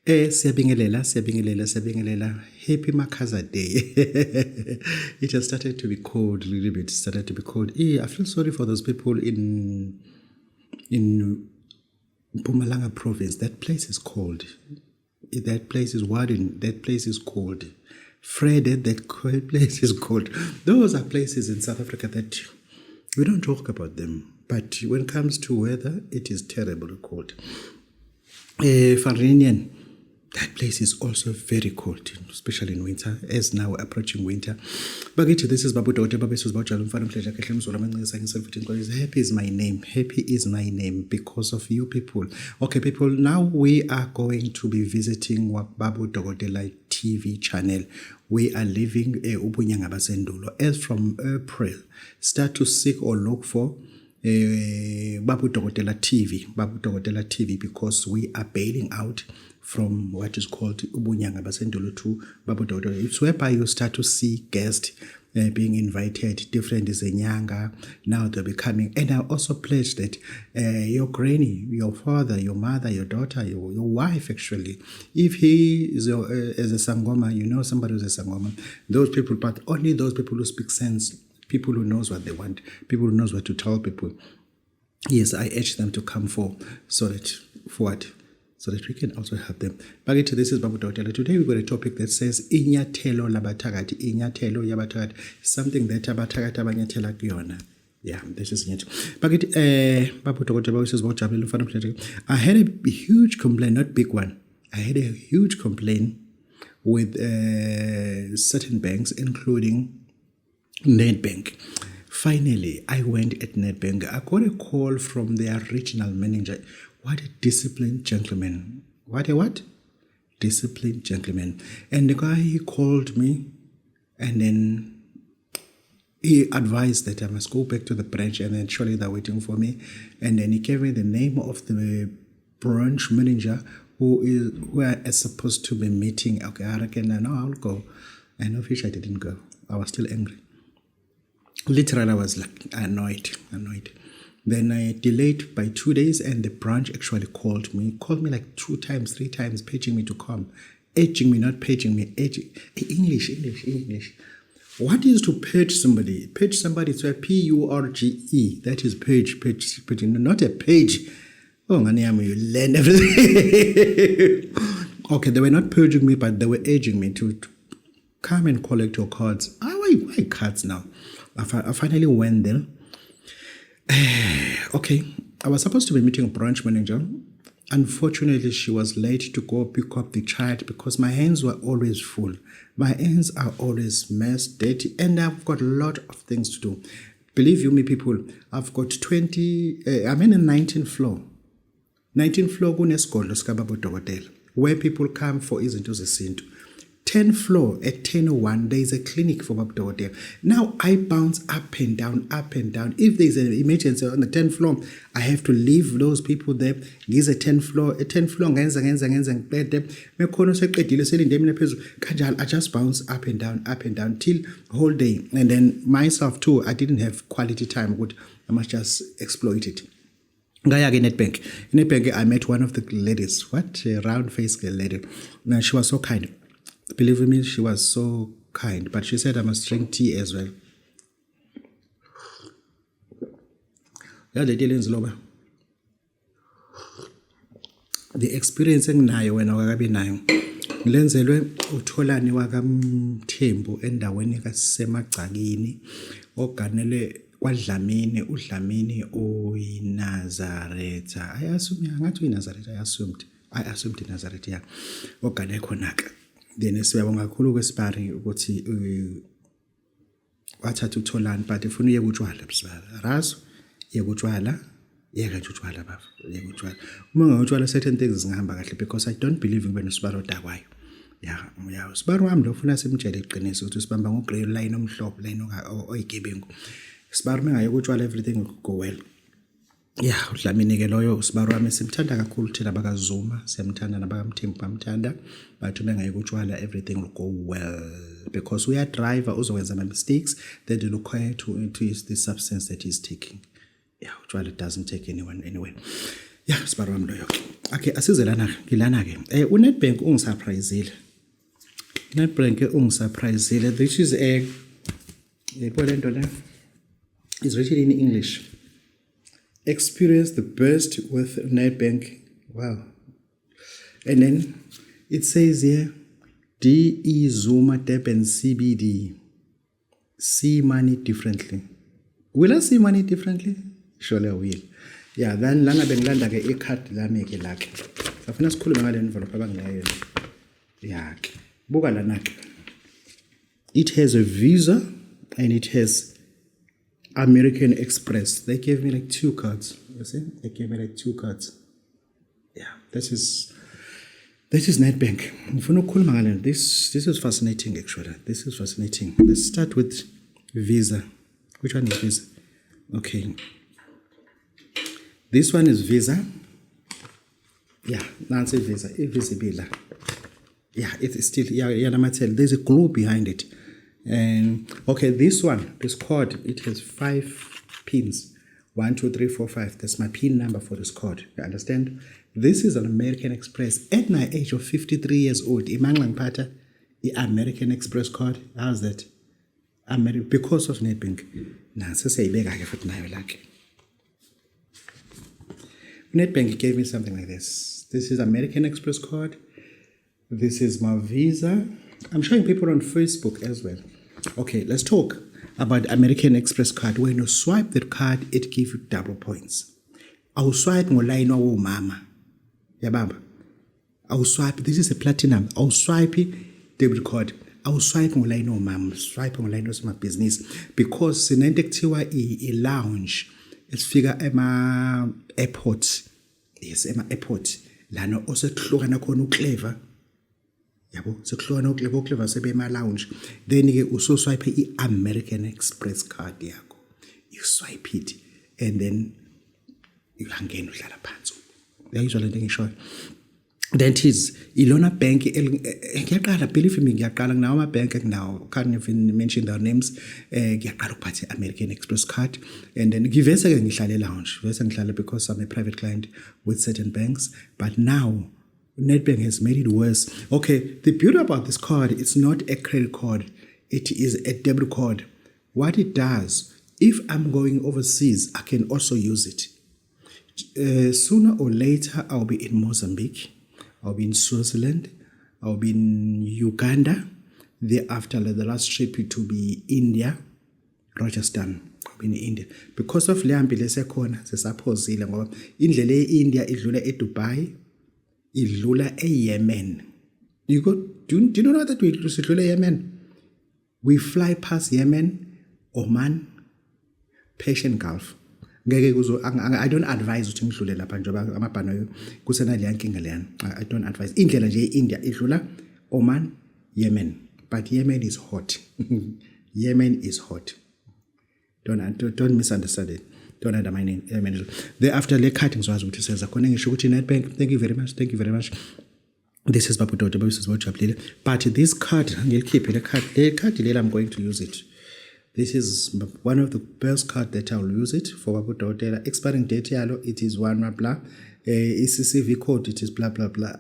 Siyabingelela. Happy Makaza Day. It has started to be cold a little bit. Started to be cold. I feel sorry for those people in Mpumalanga province. That place is cold. That place is Warden. That place is cold. Fred, that place is cold. Those are places in South Africa that we don't talk about them. But when it comes to weather, it is terribly cold. Farinian, that place is also very cold, especially in winter, as now approaching winter. But this is Babu Daughter, Babu is about Happy is my name. Happy is my name because of you people. Okay, people, now we are going to be visiting Babu Dogodela TV channel. We are leaving Ubunyanga Basendulo. As from April, start to seek or look for Babu Dogodela TV because we are bailing out from what is called Ubunyanga Basendulo to Babu Dogodela. It's whereby you start to see guests being invited, different is a nyanga, now they'll be coming. And I also pledge that your granny, your father, your mother, your daughter, your wife actually, if he is as a Sangoma, you know somebody who's a Sangoma, those people, but only those people who speak sense, people who knows what they want, people who knows what to tell people. Yes, I urge them to come for so that we can also help them. But this is Babu Daughter. Today we've got a topic that says Inyathelo labathakathi. Inyathelo yabathakathi, something that abathakathi abanyathela kuyona. Yeah, this is it. But Babu Daughter says about I had a huge complaint, not big one. I had a huge complaint with certain banks, including Nedbank. Finally, I went at Nedbank. I got a call from their regional manager. What a disciplined gentleman. What? Disciplined gentleman. And the guy, he called me and then he advised that I must go back to the branch and then surely they're waiting for me. And then he gave me the name of the branch manager who I supposed to be meeting. Okay, I reckon I'll go. And of which I didn't go. I was still angry. Literally, I was like annoyed. Then I delayed by 2 days and the branch actually called me like 2 times, 3 times, paging me to come. Edging me, not paging me, edging. English. What is to page somebody? Page somebody is a P-U-R-G-E. That is page, not a page. Oh, Maniam, you learn everything. Okay, they were not paging me, but they were edging me to come and collect your cards. Why cards now? I finally went there. Okay, I was supposed to be meeting a branch manager. Unfortunately, she was late to go pick up the child because my hands were always full. My hands are always messed, dirty, and I've got a lot of things to do. Believe you me, people, I've got 20, I'm in a 19th floor. 19th floor, where people come for izinto zesintu. 10th floor at 1001, there is a clinic for Babu Daughter. Now I bounce up and down. If there is an emergency on the 10th floor, I have to leave those people there. There's a 10th floor. I just bounce up and down till whole day. And then myself too, I didn't have quality time. I must just exploit it. In Nedbank, I met one of the ladies. What a round-faced lady. Now she was so kind. Believe me, she was so kind. But she said I must drink tea as well. The experiencing nayo wena wakabi nayo. Ngilenzelwe uTholani wakaMthembu endaweni kaSemagcakini oganele kwaDlamini, uDlamini uyiNazaretha. I assumed Nazareth, yeah. Ogane khonaka. Then siyabonga kakhulu kwesipari ukuthi wathatha uTholani but ufuna uye kutshwala bisibala. Razo ye kutshwala, yeka nje utshwala bafo, yeka utshwala. Uma ngutshwala certain things zingahamba kahle because I don't believe ngibene sibaro dakwayo. Yeah, sibaro wami lo ufuna simtshele iqiniso ukuthi sibamba ngogrey line omhlophe line oyigebengu. Sibaro mengaye kutshwala everything will go well. Yeah, uDlamini ke loyo sibaro wami simthanda kakhulu thina bakaZuma, siyamthanda nabakaMthembu bamthanda, but uma ngaye kutshwala everything will go well because we are driver uzokwenza ama mistakes that will require to use the substance that he's taking. Yeah, utshwala doesn't take anyone anyway. Yeah, sibari wami loyo. Okay, asize lana ngilana ke. UNedbank ungisurpriseile. Nedbank ungisurpriseile. This is polento le. It's written in English. Experience the best with Nedbank. Wow. And then it says here, DE Zuma Durban CBD. See money differently. Will I see money differently? Surely I will. Yeah, then lana bengilanda ke ikhadi lami ke lakhe. Safuna sikhulume ngale envelope abangilayo. Yeah. Buka lana ke. It has a Visa and it has American Express. They gave me like 2 cards. You see? They gave me like 2 cards. Yeah, this is Nedbank. This is fascinating actually. This is fascinating. Let's start with Visa. Which one is Visa? Okay. This one is Visa. Yeah, Nancy Visa. Invisible. Yeah, it's still, there's a glue behind it. And okay, this one, this card, it has 5 pins. 1, 2, 3, 4, 5. That's my pin number for this card. You understand? This is an American Express. At my age of 53 years old, Imanglang Pata, the American Express card. How's that? Because of Nedbank. Nah, so say beg I get now like. Nedbank gave me something like this. This is American Express card. This is my Visa. I'm showing people on Facebook as well. Okay, let's talk about American Express card. When you swipe that card, it gives you double points. I'll swipe ngolaino wo mama. Yababa. I'll swipe. This is a platinum. I'll swipe debit card. I'll swipe ngolaino wo mama. Swipe ngolaino is my business because sinendektiwa I lounge. It's figure ema airport. Yes, ema airport. Lana also kuhlukana khona uclever. Yabo, sekuhlukana uclever sebe ema lounge. Then ke uso swipe American Express card yakho. You swipe it and then uyangena udlala phansi. Uyayizwa lento engishoyo. Then it is Ilona Bank ngiyaqala believe me ngiyaqala nginawo ama bank now can't even mention their names ngiyaqala ukuphatha American Express card and then ngivese ke ngihlale lounge vese ngihlale because I'm a private client with certain banks but now Nedbank has made it worse. Okay, the beauty about this card, it's not a credit card, it is a debit card. What it does, if I'm going overseas, I can also use it. Sooner or later, I'll be in Mozambique, I'll be in Switzerland, I'll be in Uganda. Thereafter, the last trip to be India, Rajasthan. I'll be in India. Because of Leambile Sekona, sesaphozile ngoba indlela e-India idlula e-Dubai, idlula e-Yemen. Do you know that we idlula Yemen? We fly past Yemen, Oman, Persian Gulf. I don't advise ukuthi ngidlule lapha njengoba amabhano kusena le nkinga leyana. I don't advise. Indlela nje India idlula Oman, Yemen. But Yemen is hot. Yemen is hot. Don't misunderstand it. Don't undermine Yemen. Thereafter le cutting zwazi ukuthi senza khona ngisho ukuthi Nedbank. Thank you very much. Thank you very much. This is Babu Dodo. This is what you have. But this card, ngilikhiphe le card. Le card lela I'm going to use it. This is one of the best cards that I'll use it for Babu Dodo. Expiring date yalo, it is 1 blah. ECCV code, it is blah blah blah.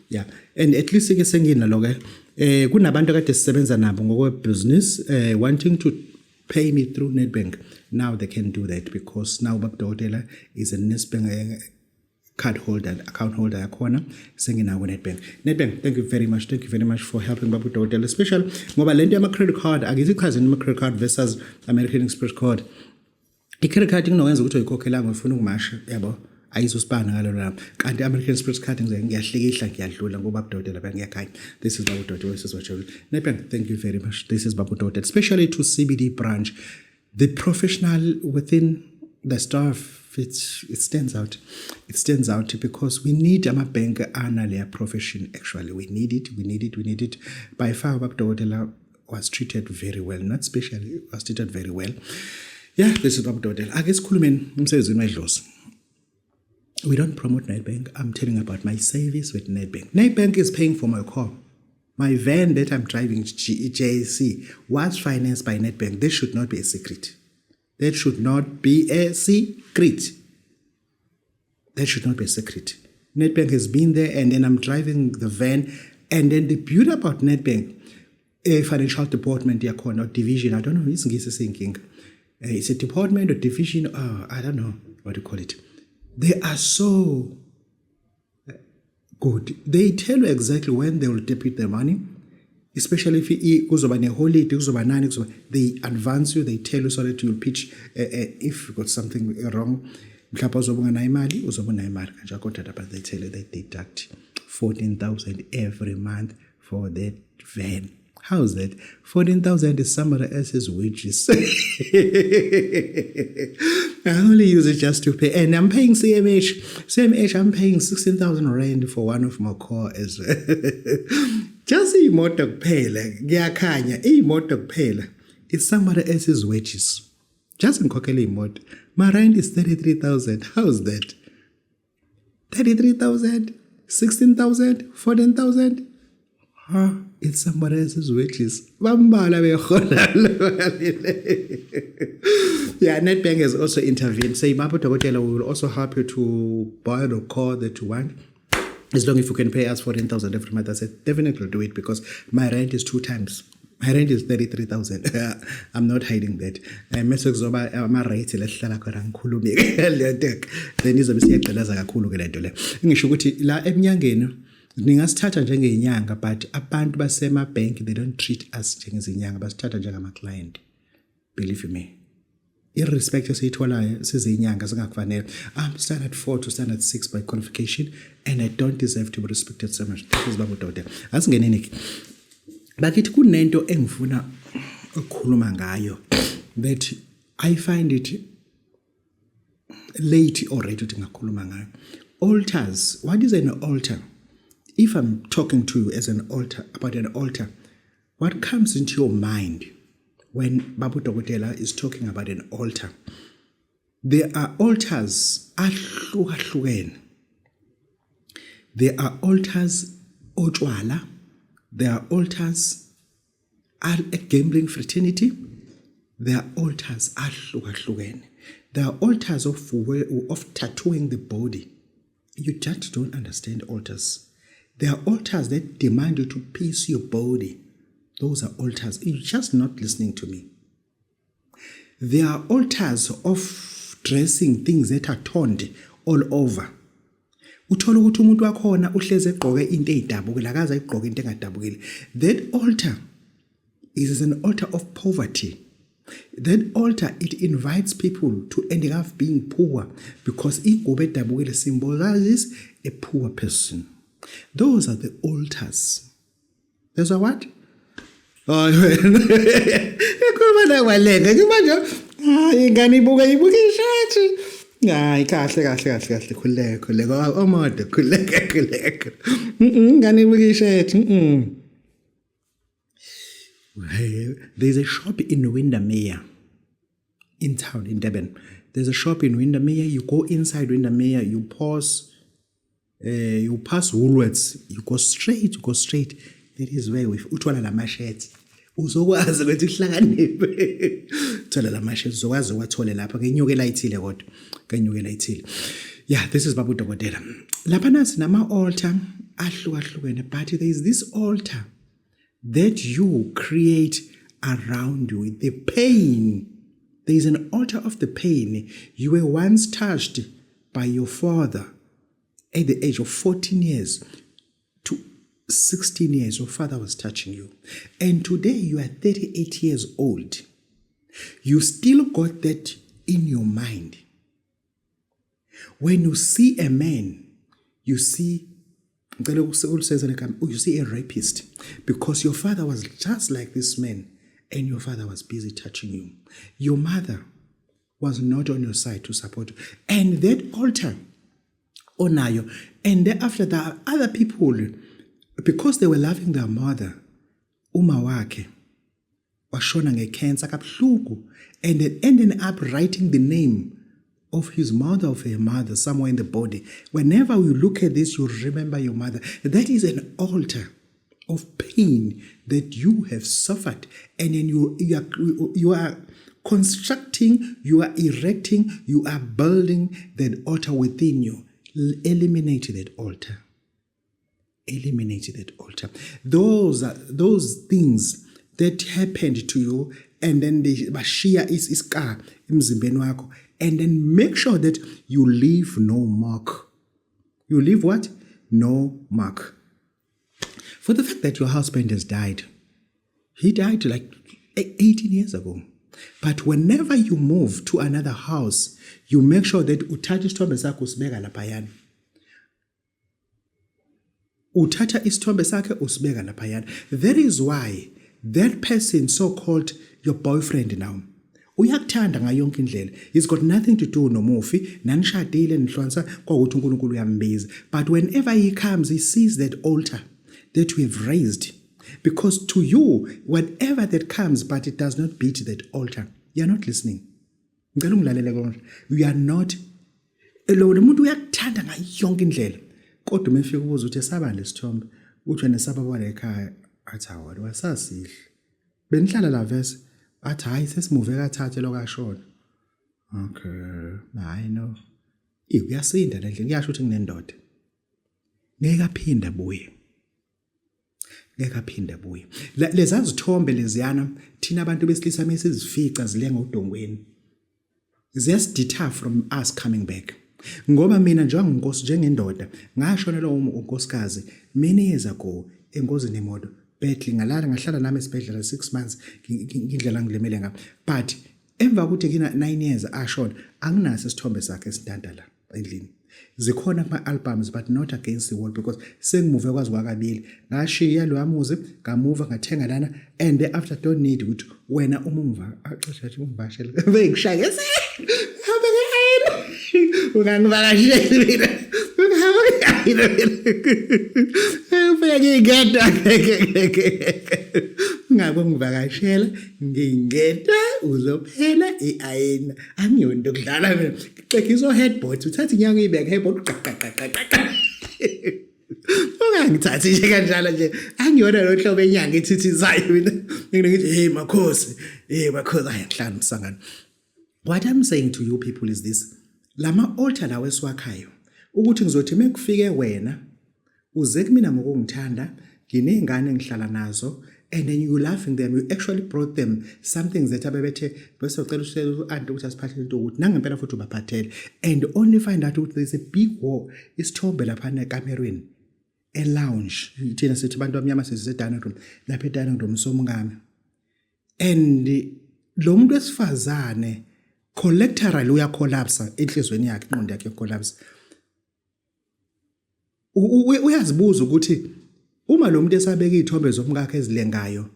Yeah, and at least ke sengina ke kunabantu kade sisebenza nabo ngokwe business wanting to pay me through Nedbank. Now they can do that because now Babu Dodo is a Nedbank card holder, account holder yakhona senginawo Nedbank. Nedbank, thank you very much. Thank you very much for helping Babu Dodo, especially ngoba lento yama credit card akizichazini ama credit card versus American Express card. I-credit card inokwenza ukuthi uyikhokhela ngofuna ukumasha yabo ayizosibana ngalo lapha kanti American Express card ngiyahlikihla ngiyadlula ngoba Babu Dodo lapha ngiyakhaya. This is Babu Dodo. This is what you Nedbank, thank you very much. This is Babu Dodo, especially to CBD branch. The professional within the staff, it stands out. It stands out because we need a bank and their profession. Actually, we need it. By far, Babu Dodo was treated very well. Not specially, was treated very well. Yeah, this is Babu Dodo. I guess we don't promote Nedbank. I'm telling about my service with Nedbank. Nedbank is paying for my car. My van that I'm driving, JC, was financed by Nedbank. This should not be a secret. That should not be a secret. That should not be a secret. Nedbank has been there, and then I'm driving the van. And then the beauty about Nedbank, a financial department, or division, I don't know, it's thinking. It's a department or division, I don't know what to call it. They are so good. They tell you exactly when they will debit their money, especially if kuzoba holiday, they advance you, they tell you so that you'll pitch if you got something wrong. But they tell you they deduct 14,000 every month for that van. How's that? 14,000 is somebody else's wages. I only use it just to pay. And I'm paying CMH. CMH, I'm paying 16,000 rand for one of my cars. Just imoto kuphela. Ngiyakhanya, imoto kuphela. It's somebody else's wages. Just ngikhokhela imoto. My rent is 33,000. How's that? 33,000? 16,000? 14,000? It's somebody else's wages. Yeah, Nedbank has also intervened. Say, Babu Dokotela, we will also help you to buy the car that you want. As long as you can pay us 14,000 every month. I said, definitely do it because my rent is 2 times. My rent is 33,000. I'm not hiding that. My rate lehlala khona ngikhulume then izobe siyagcelaza kakhulu ke lento le. Ngisho ukuthi la eminyangeni ningasithatha njengenyanga, but abantu basema bank, they don't treat us njengezinyanga, basithatha njengama client. Believe me. Irrespective siyitholayo sizinyanga singakufanele. I'm standard 4 to standard 6 by qualification, and I don't deserve to be respected so much. This is Babu Dokotela. Asingeneni ke. Bakithi kunento engifuna ukukhuluma ngayo that I find it late already to ngakhuluma ngayo. Altars. What is an altar? If I'm talking to you as an altar, about an altar, what comes into your mind when Babu Dokotela is talking about an altar? There are altars ahlukahlukene. There are altars otshwala. There are altars a gambling fraternity. There are altars ahlukahlukene. There are altars of tattooing the body. You just don't understand altars. There are altars that demand you to pierce your body. Those are altars. You're just not listening to me. There are altars of dressing things that are toned all over. Uthola ukuthi umuntu wakhona uhleze egqoke into ezidabukile akaze egqoke into engadabukile. That altar is an altar of poverty. That altar, it invites people to ending up being poor because ingobe edabukile symbolizes a poor person. Those are the altars. Those are what? Oh, ingane ibuka ishati. Hayi kahle khuleka. Omoda khuleka. Ingane ibuka ishati. There's a shop in Windermere in town in Durban. There's a shop in Windermere. You go inside Windermere, you pass Woolworths, you go straight. That is where we uthola la masheti. Uzokwazi ukuthi uhlakaniphe. Uthola la masheti uzokwazi ukwathole lapha kenyukela ithile kodwa. Kenyukela ithile. Yeah, this is Babu Dokotela. Lapha nasi nama altar ahlukahlukene, but there is this altar that you create around you, the pain. There is an altar of the pain. You were once touched by your father at the age of 14 years to 16 years. Your father was touching you. And today you are 38 years old. You still got that in your mind. When you see a man, you see a rapist, because your father was just like this man and your father was busy touching you. Your mother was not on your side to support you. And that altar, onayo, and then after that, other people, because they were loving their mother, umawake, washona ngecancer kabuhlungu, and then ended up writing the name of his mother, of her mother, somewhere in the body. Whenever you look at this, you remember your mother. That is an altar of pain that you have suffered, and then you are constructing, you are erecting, you are building that altar within you. Eliminate that altar. Eliminate that altar. Those things that happened to you, and then they bashiya iska emzimbeni wakho, and then make sure that you leave no mark. You leave what? No mark. For the fact that your husband has died, he died like 18 years ago. But whenever you move to another house, you make sure that uthatha isithombe sakho usibeka laphayana. Uthatha isithombe sakhe usibeka laphayana. That is why that person, so-called your boyfriend now, uyakuthanda ngayo yonke indlela. He's got nothing to do nomufi, nanishadile nihlonsa kwakuthi uNkulunkulu uyambiza. But whenever he comes, he sees that altar that we have raised. Because to you, whatever that comes, but it does not beat that altar, you are not listening. You are not. Lo muntu uyakuthanda ngayo yonke indlela. Kodwa umefika ubuza uthi esaba lesithombe, uthi wena esaba kwala ekhaya, athi awona wasasihle. Benihlala la verse, athi hayi sesimuve kathathe lokashona. Okay, hayi no. Uyasinda la ndlela, kuyasho ukuthi nginendoda. Ngeke aphinda buye. Ngeke aphinda buye. Leza zithombe leziyana thina abantu besilisa mesizifica zilenga udongweni. Ziyasideter from us coming back. Ngoba mina njengendoda ngashona lo unkosikazi many years ago engozini emoto betli ngahlala nami esibhedlela 6 months ngidlela ngilemele ngapha, but emva ukuthi kina 9 years ashona anginaso isithombe sakhe esidanda la endlini. Zikhona kuma albums but not against the wall, because sengimuve kwazi kwakabili ngashiya lo amuzi ngamuva ngathenga lana, and after don't need ukuthi wena umumva axesha athi ungivashele bengishaya ungangivakasheli mina ufike ngingeda ngabe ngivakashela ngingeda uzophela iayina angiyonto kudlala mina xekhiso headboard uthatha inyanga uyibeka headboard ungangithathi nje kanjalo nje angiyona lo hlobo enyanga ithithizayo mina ngithi hey makhosi ayanhlanu msangana. What I'm saying to you people is this: lama altar lawe esiwakhayo ukuthi ngizothi mekufike wena uze kumina ngokungithanda, nginezingane engihlala nazo, and then you laughing them, you actually brought them some things that abebethe bese ucela ushela anti ukuthi asiphathele into ukuthi nangempela futhi ubaphathele, and only find out ukuthi there's a big war isithombe lapha ekamerweni e-lounge. Thina sithi abantu abamnyama sizisedana room lapha edana room somngame, and lo muntu esifazane collectorally uyacollapse enhlizweni yakhe, ingqondo yakhe collapse. Uyazibuza ukuthi uma lo muntu esabeka izithombe zomkakhe ezilengayo,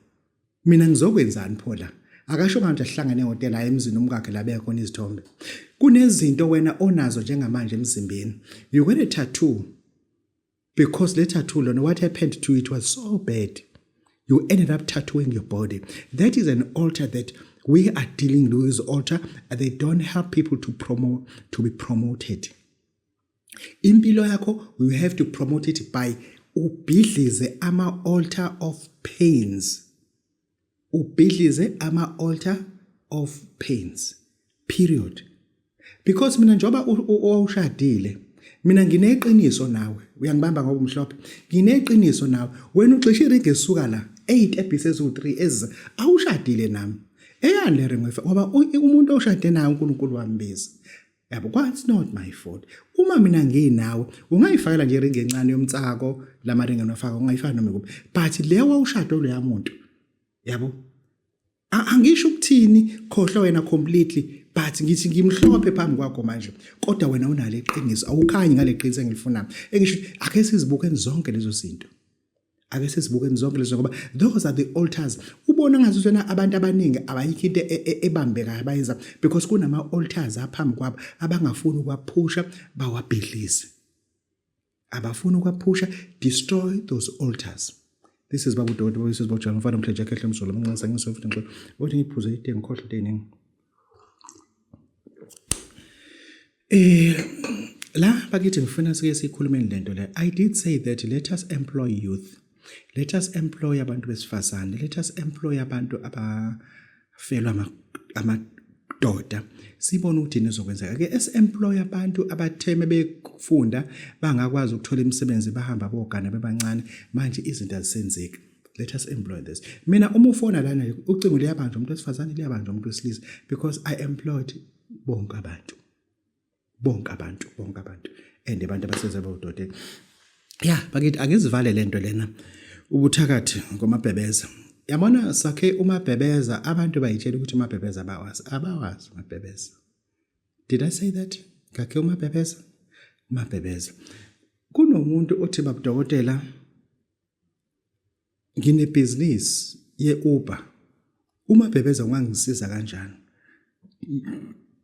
mina ngizokwenzani phola? Akasho ngathi ahlangane ehotel emzini umkakhe la beka khona izithombe. Kunezinto wena onazo njengamanje emzimbeni. You got a tattoo because the tattoo, what happened to it was so bad. You ended up tattooing your body. That is an altar that we are dealing with. This altar, and they don't help people to be promoted. Impilo yakho, you have to promote it by ubhidlize ama altar of pains. Ubhidlize ama altar of pains. Period. Because mina njoba ushadile, mina ngineqiniso nawe. Uyangibamba ngoba umhlophe. Ngineqiniso nawe. Wena uxesha irege suka la 8 episodes u3 eza awushadile nami. Eyandere ngoba umuntu oshade naye uNkulunkulu wambiza. Yabo, that's not my fault. Uma mina nginawe ungayifakela nje ringe encane yomtsako lamaringe nofaka ungayifaka noma kuphi. But lewa ushado lo yamuntu. Yabo. Angisho ukuthini khohlwa wena completely, but ngithi ngimhlophe phambi kwakho manje. Kodwa wena unale iqiniso, awukhanyi ngale iqiniso engilifunayo. Engisho ake sizibuke zonke lezo zinto. Ake sizibuke zonke lezo ngoba those are the altars. Ubona ngathi wena abantu abaningi abayikho into ebambekayo bayenza because kunama altars aphambi kwabo abangafuni ukwaphusha bawabhidlise. Abafuni ukwaphusha, destroy those altars. This is Babu Dodo, this is Bojan Mfana Mtleja Kehle Msolo mnqansa ngisofuthi ngixoxa ukuthi ngiphuze ite ngikhohle into eningi. La bakithi ngifuna sike sikhulume lento le. I did say that let us employ youth. Let us employ abantu besifazane. Let us employ abantu abafelwa doda sibona ukuthi nizokwenzeka ke employ abantu abatheme bekufunda bangakwazi ukuthola imisebenzi bahamba bogana bebancane manje izinto azisenzeki. Let us employ this. Mina uma ufona lana ucingo liyabanjwa umuntu wesifazane liyabanjwa umuntu wesilisa because I employed bonke abantu and abantu abasenza bawudodela. Yeah, bakithi angizivale lento lena ubuthakathi ngomabhebeza. Yabona sakhe umabhebeza abantu bayitshela ukuthi umabhebeza abawazi umabhebeza. Did I say that? Kakhe umabhebeza. Kunomuntu othi babudokotela nginebhizinisi ye-Uber. Umabhebeza ungangisiza kanjani?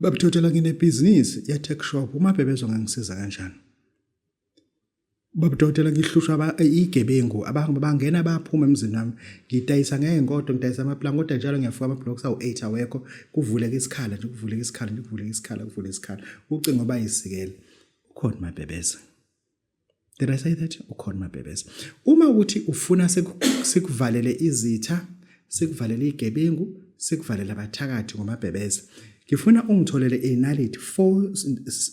Babudokotela nginebhizinisi ye-tech shop. Umabhebeza ungangisiza kanjani? Babudokotela ngihlushwa igebengu abangena baphuma emzini wami ngidayisa ngengodo ngidayisa amaplanka kodwa njalo ngiyafuka ama-blocks awu-8 awekho kuvuleka isikhala ucingo bayisikele ukhona umabhebeza. Did I say that? Ukhona umabhebeza. Uma ukuthi ufuna sikuvalele izitha sikuvalele igebengu sikuvalele abathakathi ngomabhebeza ngifuna ungitholele inality 4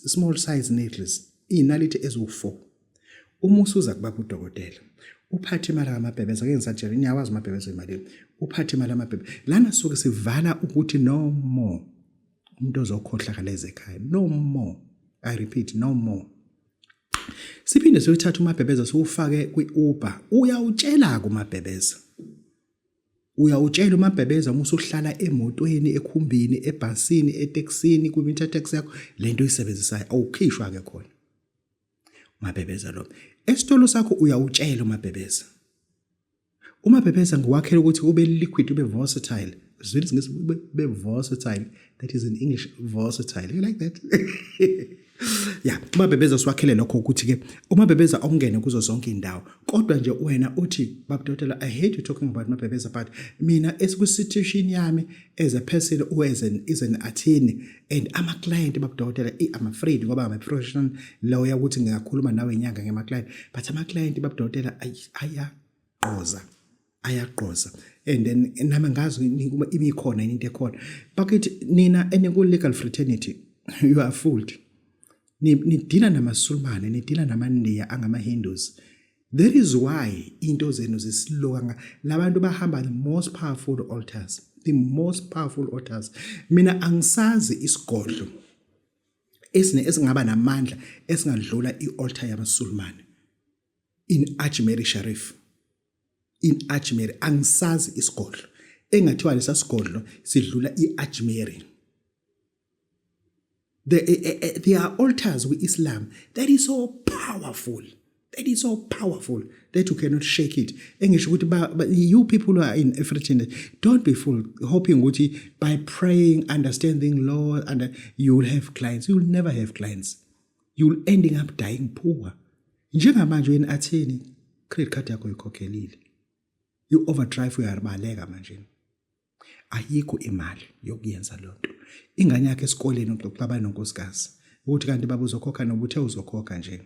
small size needles inality ezu4. Uma usuza kubaba udokotela uphathe imali amabhebeza ke ngisatshela niyawazi amabhebeza imali uphathe imali amabhebeza lana suke sivala ukuthi no more umuntu ozokhohlakaleza ekhaya no more. I repeat no more. Siphinde siyothatha umabhebeza siwufake kwi-Uber uyawutshela kumabhebeza umabhebeza uma usuhlala emotweni ekhumbini ebhasini eTaxini ku-intertaxi yakho lento uyisebenzisayo awukhishwa ke khona umabhebeza lo. Esitolo sakho uyawutshela umabhebeza ngwakhela ukuthi ube liquid ube versatile. Zwitsi ngisibe versatile. That is in English versatile. You like that? Yeah, umabhebeza siwakhele lokho ukuthi ke umabhebeza ongene kuzo zonke indawo. Kodwa nje wena uthi babudokotela I hate you talking about umabhebeza but mina esikwi-situation yami as a person who is an attorney and ama client babudokotela I'm afraid ngoba I'm a professional lawyer ukuthi ngingakhuluma nawe inyanga ngema client but ama client babudokotela ayaqoza and then nami ngazi imikhona into ekhona bakithi nina eniku legal fraternity you are fooled. Nidila namasulmane nidila namandiya angama-Hindus. That is why into zenu zisilokanga labantu bahamba the most powerful altars. Mina angisazi isigodlo esingaba namandla esingadlula i-altar yamasulmane in Ajmer Sharif. Angisazi isigodlo engathiwa lesa sigodlo sidlula i-Ajmer. There are altars with Islam that is so powerful that you cannot shake it. You people who are in fraternity, don't be fooled hoping by praying, understanding law, and you will have clients. You will never have clients. You will ending up dying poor. Njengamanje wena atheni credit card yakho ikhokhelile. You overdrive uyabaleka manje. Ayikho imali yokuyenza lonto. Ingane yakhe esikoleni ukuxabana nonkosikazi ukuthi kanti baba uzokhokha nobuthe uzokhokha nje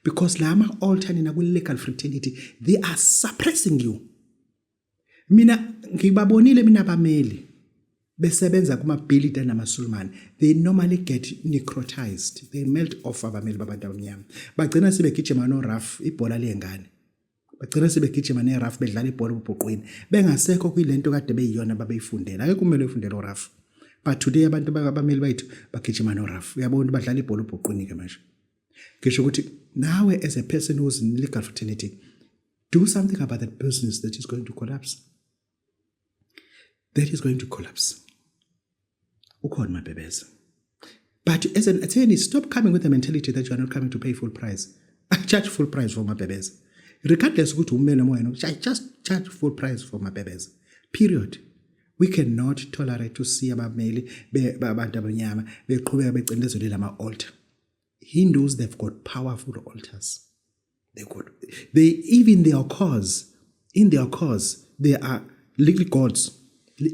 because lama altar nina ku legal fraternity they are suppressing you. Mina ngibabonile mina abameli besebenza kuma billionaire namasulmane they normally get necrotized, they melt off abameli babantu abamnyama bagcina sebegijima no rough ibhola lengane bagcina sebegijima ne rough bedlala ibhola ubhuqweni bengasekho kuyilento kade beyiyona babeyifundela ake kumele ufundele rough. But today abantu abameli bayithu bagijima no rough uyabona badlala ibhola ubhuqweni ke manje ngisho ukuthi nawe as a person who's in legal fraternity do something about that business that is going to collapse. Ukhona mabhebeza. But as an attorney, stop coming with the mentality that you are not coming to pay full price. I charge full price for mabhebeza. Regardless ukuthi umele moyena, I just charge full price for mabhebeza. Period. We cannot tolerate to see abameli babantu abanyama beqhubeka becindezelwe lama altar. Hindus, they've got powerful altars. In their cause, they are legal gods.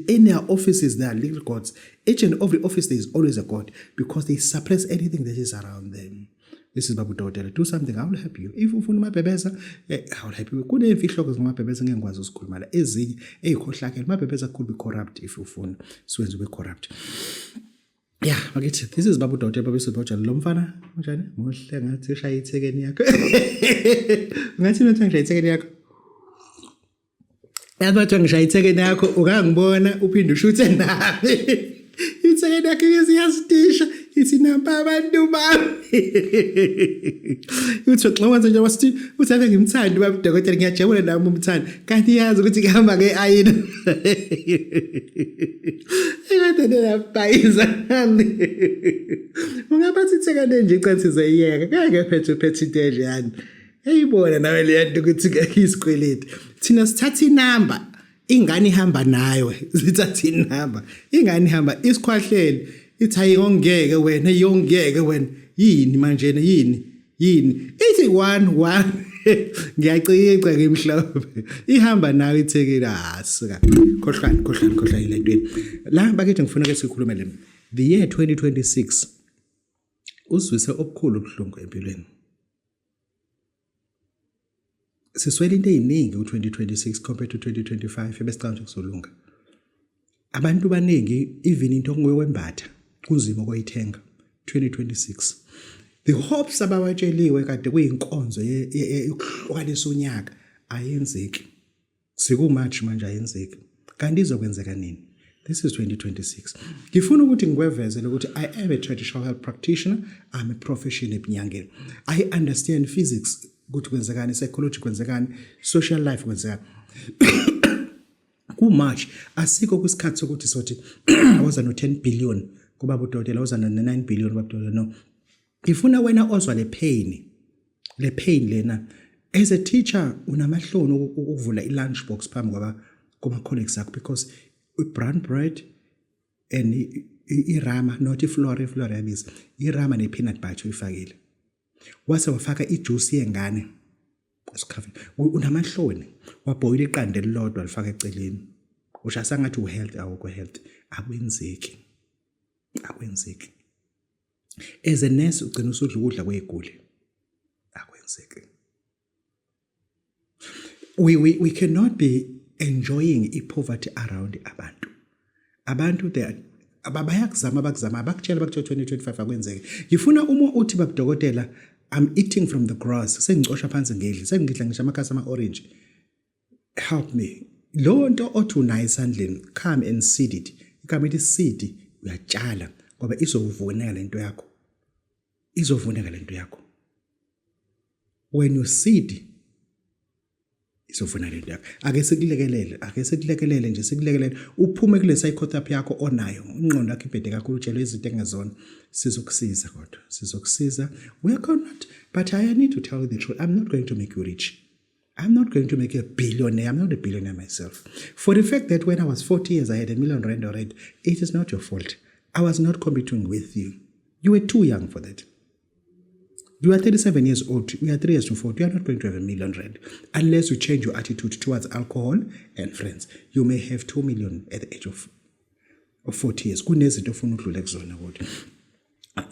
In their offices, they are legal gods. Each and every office, there is always a god because they suppress anything that is around them. This is Babu Dotela. Do something, I will help you. If you find my bebeza, I will help you. Could if you look my bebeza and was school mala. My bebeza could be corrupt if you find Swedes will be corrupt. Yeah, bakithi, this is Babu Dr. Babu Sibojalo. Lo mfana unjani? Muhle ngathi ushaya ithekeni yakho. Ngathi nothi ngishaya ithekeni yakho. Yabathi ngishaya ithekeni yakho ukangibona uphinde ushuthe nami. Ithekeni yakho iyasitisha ithi namba abantu bami. Uthi xa wenza nje wasithi uthi ake ngimthandi Babu Dr. ngiyajabula nami umthandi. Kanti yazi ukuthi ngihamba ngeayini. Ngendlela bhayiza ungabathi ithekane nje icansi zayiyeka kake phethe into enjani eyibona nawe le nto ukuthi ngiyisikweleti thina sithatha inamba ingane ihamba nayo sithatha inamba ingane ihamba isikhwahlele ithi ayongeke wena yongeke wena yini manje yini ithi 1 ngiyacica ngimhlophe ihamba nawe ithekeni asika khohlana ile ntweni la bakithi ngifuna ke sikhulume le the year 2026 uzwise obukhulu ubuhlungu empilweni siswele into eziningi u2026 compared to 2025 ebesicanje kusolunga abantu baningi even into ngokwembatha kunzima ukuyithenga 2026 the hopes abawatsheliwe kade kuyinkonzo yokuhlukanisa unyaka ayenzeki sikumatch manje ayenzeki kanti izokwenzeka nini this is 2026 ngifuna ukuthi ngikwevezele ukuthi I am a traditional health practitioner I'm a professional ebunyangeni I understand physics ukuthi kwenzekani psychology kwenzekani social life kwenzekani ku March asikho kwisikhathi sokuthi sothi waza no 10 billion kuba budokotela waza no 9 billion babudokotela no ifuna wena ozwa le pain lena as a teacher unamahloni ukuvula i-lunch box phambi kuma colleagues akho because brown bread and irama not iflora yabiza irama ne peanut butter uyifakile wase wafaka ijuice yengane esikhafi unamahloni waboil iqanda elilodwa lifaka eceleni ushasa ngathi uhealth awukho health akwenzeki as a nurse ugcina usudla ukudla kweziguli akwenzeki we cannot be enjoying poverty around abantu they abayakuzama abakutshela bakutshela 2025 akwenzeke ngifuna uma uthi babudokotela I'm eating from the grass sengicosha phansi ngedli sengidla ngisho amakhasi ama orange help me lo nto othi unayo esandleni come and seed it igama lithi seed uyatshala ngoba izovuneka lento yakho when you seed izovuna lento yakho ake sikulekelele nje sikulekelele uphume kule psychotherapy yakho onayo ingqondo yakho ibhede kakhulu utshelwe izinto engezona sizokusiza we cannot but I need to tell you the truth I'm not going to make you rich I'm not going to make you a billionaire I'm not a billionaire myself for the fact that when I was 40 years I had R1 million already it is not your fault I was not competing with you were too young for that. You are 37 years old. We are 3 years to 40. You are not going to have R1 million unless you change your attitude towards alcohol and friends. You may have 2 million at the age of 40 years. Kunezinto ofuna udlule kuzona kodwa.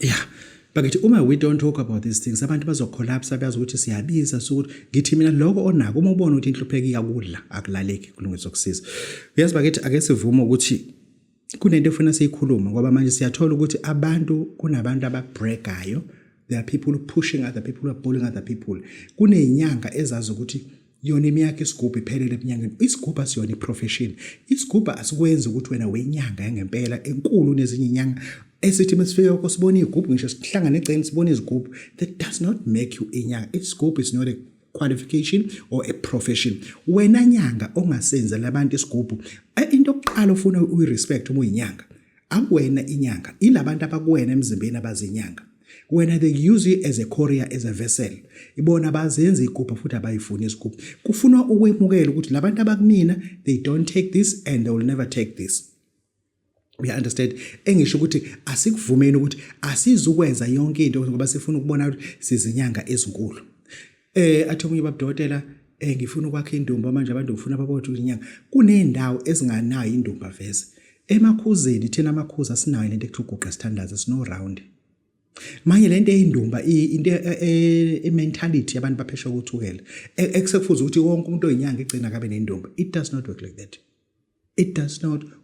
Yeah. But uma we don't talk about these things, abantu bazocollapse abazi ukuthi siyabiza sokuthi ngithi mina lokho onako uma ubona ukuthi inhlupheko iyakudla akulaleki kulungisa ukusiza. Uyazi bakithi ake sivume ukuthi kunento efuna siyikhuluma ngoba manje siyathola ukuthi kunabantu ababreakayo. There are people pushing other people, who are bullying other people. Kunezinyanga ezazi ukuthi yona imiyaka isigubhu iphelele eminyangeni. Isigubhu asiyona iprofession. Isigubhu asikwenza ukuthi wena wenyanga yangempela enkulu nezinye inyanga esithi masifike ukosibona izigubhu ngisho sihlangana egceni sibona izigubhu that does not make you inyanga. Isigubhu is not a qualification or a profession. Wena nyanga ongasenza labantu isigubhu into oqala ufuna uyirespect uma uyinyanga. Akuwena inyanga ilabantu abakuwena emzimbeni abazinyanga. When they use you as a courier, as a vessel, ibona bazenza igubhu futhi abayifuni isigubhu. Kufuna ukwemukela ukuthi labantu abakumina they don't take this and they will never take this. We understand. Engisho ukuthi asikuvumeni ukuthi asizukwenza yonke into ngoba sifuna ukubona ukuthi sizinyanga ezinkulu. Athi omunye babudokotela ngifuna ukwakha indumba manje abantu ngifuna babothe inyanga. Kunendawo ezinganayo indumba vese. Emakhuzeni thina amakhuza sinayo lento ekuthiwa uguqa standards sino round. Manje lento eyindumba into mentality yabantu baphesha ukuthukela eksekufuza ukuthi wonke umuntu oyinyanga egcina kabe nendumba. It does not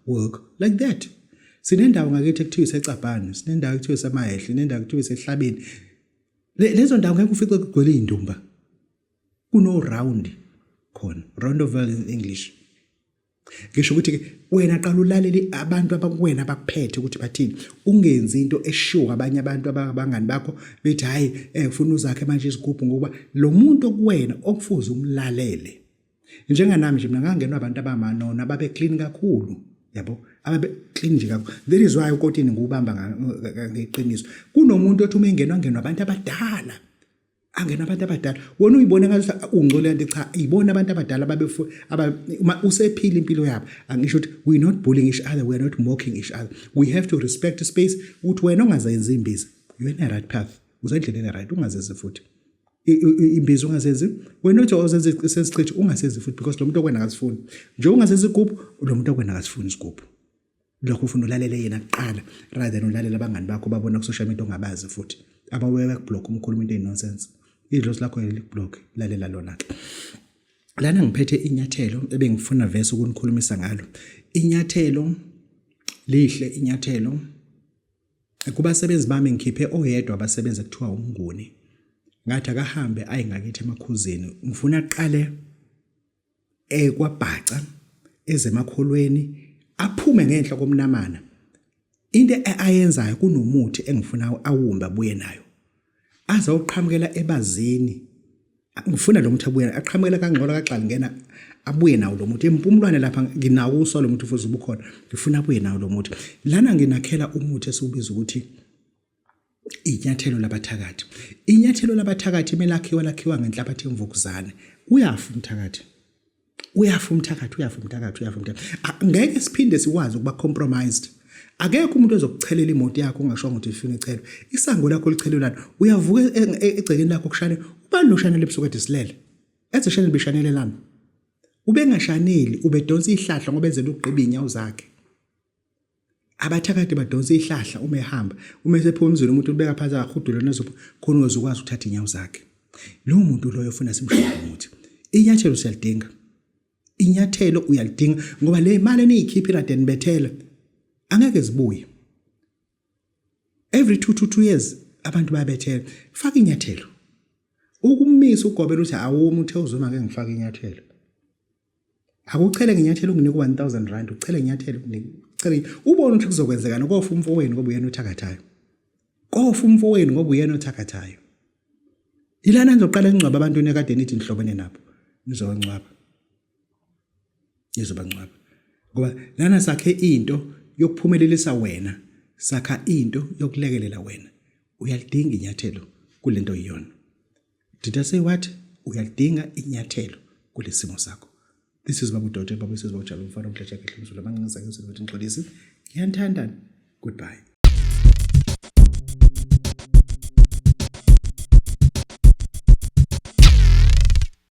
work like that. Sinendawo ngakithi ekuthiwa iseCabhane, sinendawo ekuthiwa iseMahehle, sinendawo ekuthiwa iseHlabeni. Lezo ndawo ngeke ufice kugcwele indumba. Kuno round khona, roundover in English. Ngisho ukuthi wena qala ulalele abantu abakuwena abakuphethe ukuthi bathini. Ungenzi into esure abanye abantu abangani bakho bethi hayi ufuna uzakhe manje isigubhu ngoba lo muntu okuwena okufuza umlalele. Njenganami nje mina ngangenwa abantu abamanona babe clean kakhulu, yabo, ababe clean nje kakhulu. That is why ukotini ngubamba ngeqiniso. Kunomuntu othi uma engenwa abantu abadala. Angena abantu abadala wona uyibona ngathi ungcole kanti cha ibona abantu abadala uma usephila impilo yabo. Angisho ukuthi we not bullying each other, we are not mocking each other. We have to respect the space. Uthi wena ungazenzi imbiza, you in the right path, usendleleni right, ungazenzi futhi imbiza, ungazenzi wena uthi ozenze sesichithi ungasenzi futhi because lo muntu okwena akasifuni. Nje ungasenzi igubhu, lo muntu okwena akasifuni isigubhu. Lokho ufuna ulalele yena kuqala rather than ulalela abangani bakho babona ku social media ongabazi futhi abawewe kublock umkhuluma into enonsense. Idlozi lakho liblock, lalela lona. Lana ngiphethe inyathelo ebengifuna verse ukunikhulumisa ngalo. Inyathelo lihle, inyathelo kubasebenzi bami ngikhiphe oyedwa abasebenza kuthiwa uMnguni. Ngathi akahambe ayingakithi emakhuzeni. Ngifuna aqale kwaBhaca ezemakholweni aphume ngenhla komnamana. Into ayenzayo kunomuthi engifuna awumba abuye nayo. Azawuqhamukela ebazini. Ngifuna lo muthi abuye aqhamukela kangcola kaxali ngena abuye nawo lo muthi. Impumulwane lapha nginawo uswa lo muthi ufuze ubukhona. Ngifuna abuye nawo lo muthi. Lana nginakhela umuthi esiubiza ukuthi inyathelo labathakathi. Inyathelo labathakathi lakhiwa ngenhlabathi emvukuzane. Uyafa umthakathi. Uyafa umthakathi. Ngeke siphinde sikwazi ukuba compromised. Akekho umuntu ozokuchelela imoto yakho ungashongo ukuthi ufuna icelo. Isango lakho lichelelana. Uyavuka egcekeni lakho kushane. Ubani noshanele ebusuku ethi silele. Ethi shanele bishanele lami. Ube ngashaneli, ubedonsa ihlahla ngoba enzela ukugqiba inyawo zakhe. Abathakathi badonsa ihlahla uma ehamba. Uma esephuma umzulu umuntu ubeka phansi akahudule nezopho khona uzokwazi ukuthatha inyawo zakhe. Lo muntu loyo ufuna simshaya umuthi. Inyathelo siyalidinga. Inyathelo uyalidinga ngoba le mali eniyikhiphi radeni bethela angeke zibuye. Every 2 to 2 years abantu bayabethela. Faka inyathelo. Ukumisa ugobela uthi awumi uthe uzuma ngeke ngifake inyathelo. Akuchele ngenyathelo unginike 1000 rand, uchele inyathelo uchele ubone ukuthi kuzokwenzekana kofa umfowenu ngoba uyena uthakathayo. Kofa umfowenu ngoba uyena uthakathayo. Ilana nizoqala ingcwaba abantu nekade nithi nihlobene nabo. Nizowancwaba. Nizobancwaba. Ngoba lana sakhe into yokuphumelelisa wena, sakha into yokulekelela wena. Uyalidinga inyathelo kulento iyona. Did I say what? Uyalidinga inyathelo kulesimo sakho. This is Babu Dote, Babu says Bawujalo, Mfana Mhlehle Mzulu, Mangenzake Mzulu, Nxolisi. Ngiyanthandana. Goodbye.